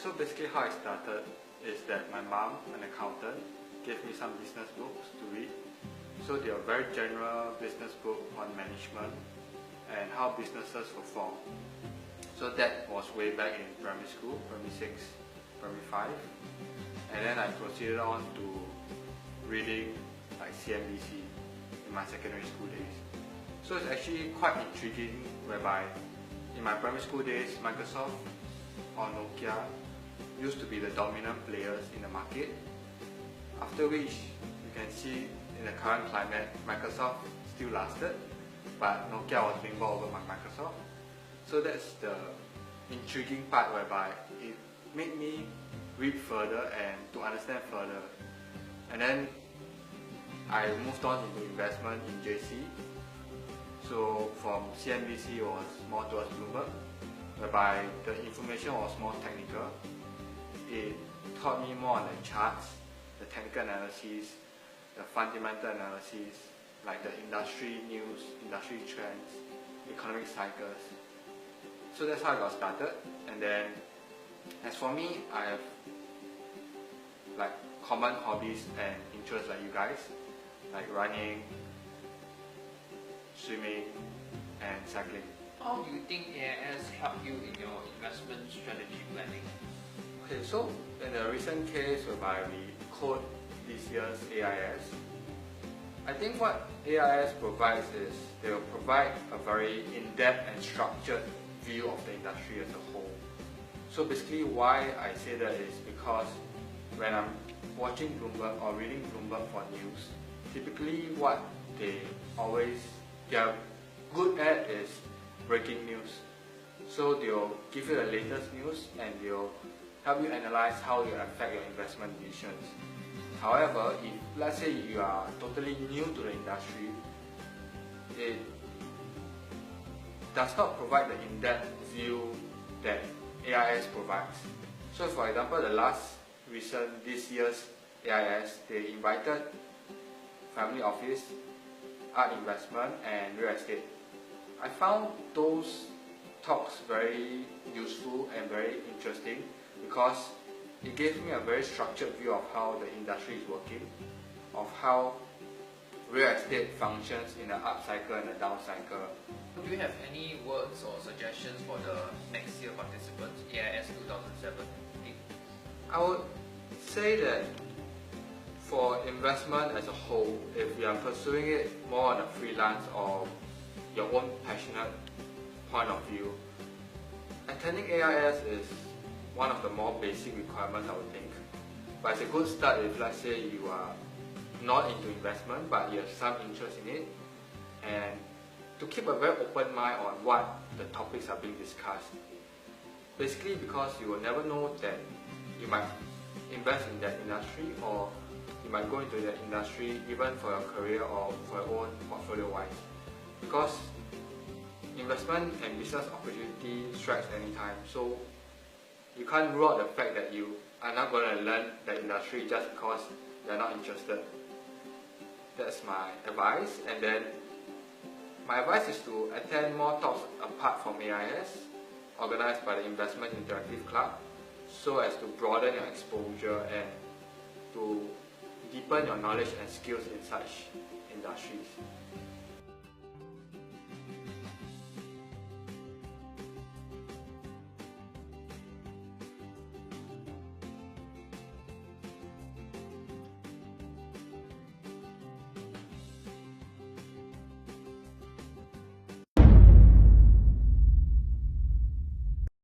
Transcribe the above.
So basically how I started is that my mom, an accountant, gave me some business books to read. So they are very general business book on management and how businesses were formed. So that was way back in primary school, primary 6, primary 5. And then I proceeded on to reading like CNBC in my secondary school days. So it's actually quite intriguing whereby in my primary school days, Microsoft or Nokia used to be the dominant players in the market. After which you can see in the current climate, Microsoft still lasted, but Nokia was being bought over by Microsoft. So that's the intriguing part whereby it made me read further and to understand further. And then I moved on into investment in JC. So from CNBC was more towards Bloomberg, whereby the information was more technical. It taught me more on the charts, the technical analysis, the fundamental analysis, like the industry news, industry trends, economic cycles. So that's how I got started. And then as for me, I have like common hobbies and interests like you guys, like running, swimming, and cycling. How do you think AIS helped you in your investment strategy planning? Okay, so in the recent case whereby we code this year's AIS, I think what AIS provides is they will provide a very in-depth and structured view of the industry as a whole. So basically why I say that is because when I'm watching Bloomberg or reading Bloomberg for news, typically what they are good at is breaking news. So they'll give you the latest news and they'll help you analyze how it will affect your investment decisions. However, if let's say you are totally new to the industry, it does not provide the in-depth view that AIS provides. So for example, this year's AIS, they invited family office, art investment and real estate. I found those talks very useful and very interesting because it gave me a very structured view of how the industry is working, of how real estate functions in the up cycle and the down cycle. Do you have any words or suggestions for the next year participants, AIS 2017? I would say that for investment as a whole, if you are pursuing it more on a freelance or your own passionate point of view, attending AIS is one of the more basic requirements, I would think. But it's a good start if let's say you are not into investment but you have some interest in it, and to keep a very open mind on what the topics are being discussed. Basically because you will never know that you might invest in that industry or you might go into that industry even for your career or for your own portfolio wise. Because investment and business opportunity strikes anytime, so you can't rule out the fact that you are not going to learn the industry just because you are not interested. That's my advice. And then my advice is to attend more talks apart from AIS, organized by the Investment Interactive Club, so as to broaden your exposure and to deepen your knowledge and skills in such industries.